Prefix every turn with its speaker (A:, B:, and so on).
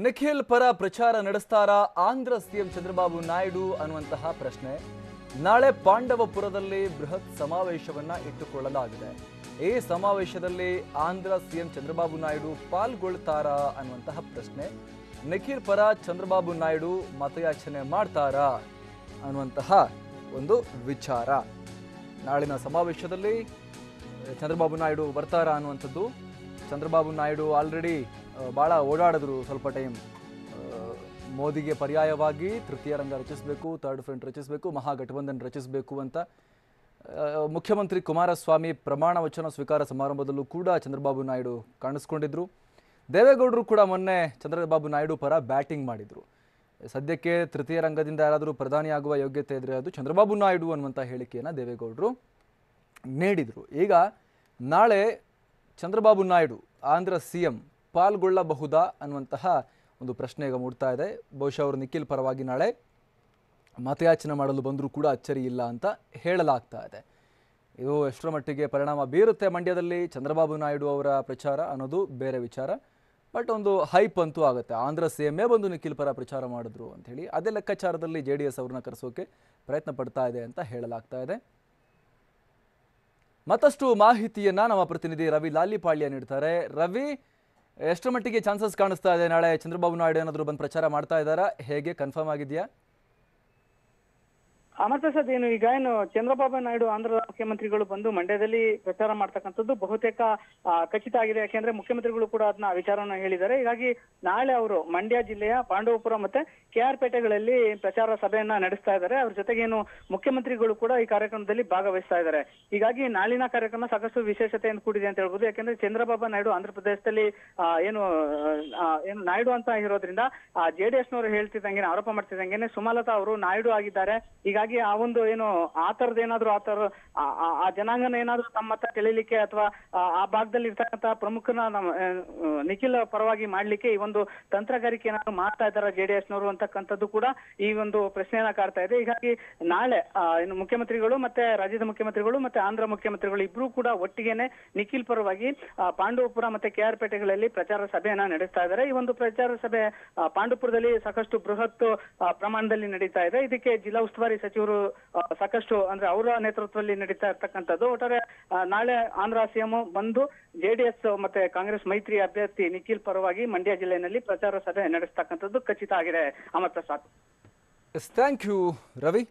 A: ನಿಖಿಲ್ ಪರ ಪ್ರಚಾರ ನಡೆಸ್ತಾರಾ ಆಂಧ್ರ ಸಿಎಂ ಚಂದ್ರಬಾಬು ನಾಯ್ಡು ಅನ್ನುವಂತಹ ಪ್ರಶ್ನೆ. ನಾಳೆ ಪಾಂಡವಪುರದಲ್ಲಿ ಬೃಹತ್ ಸಮಾವೇಶವನ್ನ ಇಟ್ಟುಕೊಳ್ಳಲಾಗಿದೆ. ಈ ಸಮಾವೇಶದಲ್ಲಿ ಆಂಧ್ರ ಸಿಎಂ ಚಂದ್ರಬಾಬು ನಾಯ್ಡು ಪಾಲ್ಗೊಳ್ತಾರಾ ಅನ್ನುವಂತಹ ಪ್ರಶ್ನೆ. ನಿಖಿಲ್ ಪರ ಚಂದ್ರಬಾಬು ನಾಯ್ಡು ಮತಯಾಚನೆ ಮಾಡ್ತಾರಾ ಅನ್ನುವಂತಹ ಒಂದು ವಿಚಾರ. ನಾಳಿನ ಸಮಾವೇಶದಲ್ಲಿ ಚಂದ್ರಬಾಬು ನಾಯ್ಡು ಬರ್ತಾರಾ ಅನ್ನುವಂಥದ್ದು. ಚಂದ್ರಬಾಬು ನಾಯ್ಡು ಆಲ್ರೆಡಿ ಭಾಳ ಓಡಾಡಿದ್ರು ಸ್ವಲ್ಪ ಟೈಮ್. ಮೋದಿಗೆ ಪರ್ಯಾಯವಾಗಿ ತೃತೀಯ ರಂಗ ರಚಿಸಬೇಕು, ಥರ್ಡ್ ಫ್ರಂಟ್ ರಚಿಸಬೇಕು, ಮಹಾಗಠಬಂಧನ್ ರಚಿಸಬೇಕು ಅಂತ ಮುಖ್ಯಮಂತ್ರಿ ಕುಮಾರಸ್ವಾಮಿ ಪ್ರಮಾಣ ವಚನ ಸ್ವೀಕಾರ ಸಮಾರಂಭದಲ್ಲೂ ಕೂಡ ಚಂದ್ರಬಾಬು ನಾಯ್ಡು ಕಾಣಿಸ್ಕೊಂಡಿದ್ರು. ದೇವೇಗೌಡರು ಕೂಡ ಮೊನ್ನೆ ಚಂದ್ರಬಾಬು ನಾಯ್ಡು ಪರ ಬ್ಯಾಟಿಂಗ್ ಮಾಡಿದರು. ಸದ್ಯಕ್ಕೆ ತೃತೀಯ ರಂಗದಿಂದ ಯಾರಾದರೂ ಪ್ರಧಾನಿ ಆಗುವ ಯೋಗ್ಯತೆ ಇದ್ದರೆ ಅದು ಚಂದ್ರಬಾಬು ನಾಯ್ಡು ಅನ್ನುವಂಥ ಹೇಳಿಕೆಯನ್ನು ದೇವೇಗೌಡರು ನೀಡಿದರು. ಈಗ ನಾಳೆ ಚಂದ್ರಬಾಬು ನಾಯ್ಡು ಆಂಧ್ರ ಸಿಎಂ ಪಾಲ್ಗೊಳ್ಳಬಹುದಾ ಅನ್ನುವಂತಹ ಒಂದು ಪ್ರಶ್ನೆ ಈಗ ಮೂಡ್ತಾ ಇದೆ. ಬಹುಶಃ ಅವರು ನಿಖಿಲ್ ಪರವಾಗಿ ನಾಳೆ ಮತಯಾಚನೆ ಮಾಡಲು ಬಂದರೂ ಕೂಡ ಅಚ್ಚರಿ ಇಲ್ಲ ಅಂತ ಹೇಳಲಾಗ್ತಾ ಇದೆ. ಇದು ಎಷ್ಟರ ಮಟ್ಟಿಗೆ ಪರಿಣಾಮ ಬೀರುತ್ತೆ ಮಂಡ್ಯದಲ್ಲಿ ಚಂದ್ರಬಾಬು ನಾಯ್ಡು ಅವರ ಪ್ರಚಾರ ಅನ್ನೋದು ಬೇರೆ ವಿಚಾರ. ಬಟ್ ಒಂದು ಹೈಪ್ ಅಂತೂ ಆಗುತ್ತೆ. ಆಂಧ್ರ ಸಿಎಂఏ ಬಂದು ನಿಖಿಲ್ ಪರ ಪ್ರಚಾರ ಮಾಡಿದ್ರು ಅಂಥೇಳಿ ಅದೇ ಲೆಕ್ಕಾಚಾರದಲ್ಲಿ JDS ಅವ್ರನ್ನ ಕರೆಸೋಕೆ ಪ್ರಯತ್ನ ಪಡ್ತಾ ಇದೆ ಅಂತ ಹೇಳಲಾಗ್ತಾ ಇದೆ. ಮತ್ತಷ್ಟು ಮಾಹಿತಿಯನ್ನ ನಮ್ಮ ಪ್ರತಿನಿಧಿ ರವಿ ಲಾಲಿಪಾಳ್ಯ ನೀಡ್ತಾರೆ. ರವಿ, ಎಷ್ಟರ ಮಟ್ಟಿಗೆ ಚಾನ್ಸಸ್ ಕಾಣಿಸ್ತಾ ಇದೆ ನಾಳೆ ಚಂದ್ರಬಾಬು ನಾಯ್ಡು ಏನಾದರೂ ಬಂದು ಪ್ರಚಾರ ಮಾಡ್ತಾ ಇದ್ದಾರಾ? ಹೇಗೆ ಕನ್ಫರ್ಮ್ ಆಗಿದೆಯಾ?
B: ಅಮರ್ ಪ್ರಸಾದ್, ಏನು ಚಂದ್ರಬಾಬು ನಾಯ್ಡು ಆಂಧ್ರ ಮುಖ್ಯಮಂತ್ರಿಗಳು ಬಂದು ಮಂಡ್ಯದಲ್ಲಿ ಪ್ರಚಾರ ಮಾಡ್ತಕ್ಕಂಥದ್ದು ಬಹುತೇಕ ಖಚಿತ ಆಗಿದೆ. ಯಾಕೆಂದ್ರೆ ಮುಖ್ಯಮಂತ್ರಿಗಳು ಕೂಡ ಅದನ್ನ ವಿಚಾರವನ್ನು ಹೇಳಿದ್ದಾರೆ. ಹೀಗಾಗಿ ನಾಳೆ ಅವರು ಮಂಡ್ಯ ಜಿಲ್ಲೆಯ ಪಾಂಡವಪುರ ಮತ್ತೆ KR ಪೇಟೆಗಳಲ್ಲಿ ಪ್ರಚಾರ ಸಭೆಯನ್ನ ನಡೆಸ್ತಾ ಇದ್ದಾರೆ. ಅವ್ರ ಜೊತೆಗೇನು ಮುಖ್ಯಮಂತ್ರಿಗಳು ಕೂಡ ಈ ಕಾರ್ಯಕ್ರಮದಲ್ಲಿ ಭಾಗವಹಿಸ್ತಾ ಇದ್ದಾರೆ. ಹೀಗಾಗಿ ನಾಳಿನ ಕಾರ್ಯಕ್ರಮ ಸಾಕಷ್ಟು ವಿಶೇಷತೆಯನ್ನು ಕೂಡಿದೆ ಅಂತ ಹೇಳ್ಬೋದು. ಯಾಕೆಂದ್ರೆ ಚಂದ್ರಬಾಬು ನಾಯ್ಡು ಆಂಧ್ರ ಪ್ರದೇಶದಲ್ಲಿ ಏನು ನಾಯ್ಡು ಅಂತ ಇರೋದ್ರಿಂದ JDS ನವರು ಹೇಳ್ತಿದ್ದಂಗೆ, ಆರೋಪ ಮಾಡ್ತಿದ್ದಂಗೆ ಸುಮಲತಾ ಅವರು ನಾಯ್ಡು ಆಗಿದ್ದಾರೆ. ಹೀಗಾಗಿ ಆ ಒಂದು ಏನು ಆ ತರದ ಏನಾದ್ರು ಆ ಜನಾಂಗನ ಏನಾದ್ರು ತಮ್ಮ ಮತ ತಿಳಿಲಿಕ್ಕೆ ಅಥವಾ ಆ ಭಾಗದಲ್ಲಿ ಇರ್ತಕ್ಕಂಥ ಪ್ರಮುಖನ ನಿಖಿಲ್ ಪರವಾಗಿ ಮಾಡ್ಲಿಕ್ಕೆ ಈ ಒಂದು ತಂತ್ರಗಾರಿಕೆ ಏನಾದ್ರು ಮಾಡ್ತಾ ಇದ್ದಾರೆ JDS ನವರು ಅಂತಕ್ಕಂಥದ್ದು ಕೂಡ ಈ ಒಂದು ಪ್ರಶ್ನೆಯನ್ನ ಕಾಡ್ತಾ ಇದೆ. ಹೀಗಾಗಿ ನಾಳೆ ಇನ್ನು ಮುಖ್ಯಮಂತ್ರಿಗಳು ಮತ್ತೆ ರಾಜ್ಯದ ಮುಖ್ಯಮಂತ್ರಿಗಳು ಮತ್ತೆ ಆಂಧ್ರ ಮುಖ್ಯಮಂತ್ರಿಗಳು ಇಬ್ರು ಕೂಡ ಒಟ್ಟಿಗೆನೆ ನಿಖಿಲ್ ಪರವಾಗಿ ಪಾಂಡವಪುರ ಮತ್ತೆ KR ಪೇಟೆಗಳಲ್ಲಿ ಪ್ರಚಾರ ಸಭೆಯನ್ನ ನಡೆಸ್ತಾ ಇದ್ದಾರೆ. ಈ ಒಂದು ಪ್ರಚಾರ ಸಭೆ ಪಾಂಡವಪುರದಲ್ಲಿ ಸಾಕಷ್ಟು ಬೃಹತ್ ಪ್ರಮಾಣದಲ್ಲಿ ನಡೀತಾ ಇದೆ. ಇದಕ್ಕೆ ಜಿಲ್ಲಾ ಉಸ್ತುವಾರಿ ಸಚಿವರು ಸಾಕಷ್ಟು ಅಂದ್ರೆ ಅವರ ನೇತೃತ್ವದಲ್ಲಿ ನಡೀತಾ ಇರ್ತಕ್ಕಂಥದ್ದು. ಒಟ್ಟಾರೆ ನಾಳೆ ಆಂಧ್ರ ಸಿಎಂ ಬಂದು JDS ಮತ್ತೆ ಕಾಂಗ್ರೆಸ್ ಮೈತ್ರಿ ಅಭ್ಯರ್ಥಿ ನಿಖಿಲ್ ಪರವಾಗಿ ಮಂಡ್ಯ ಜಿಲ್ಲೆಯಲ್ಲಿ ಪ್ರಚಾರ ಸಭೆ ನಡೆಸ್ತಕ್ಕಂಥದ್ದು ಖಚಿತ ಆಗಿದೆ. ಅಮರ್ ಪ್ರಸಾದ್.
A: Thank you Ravi.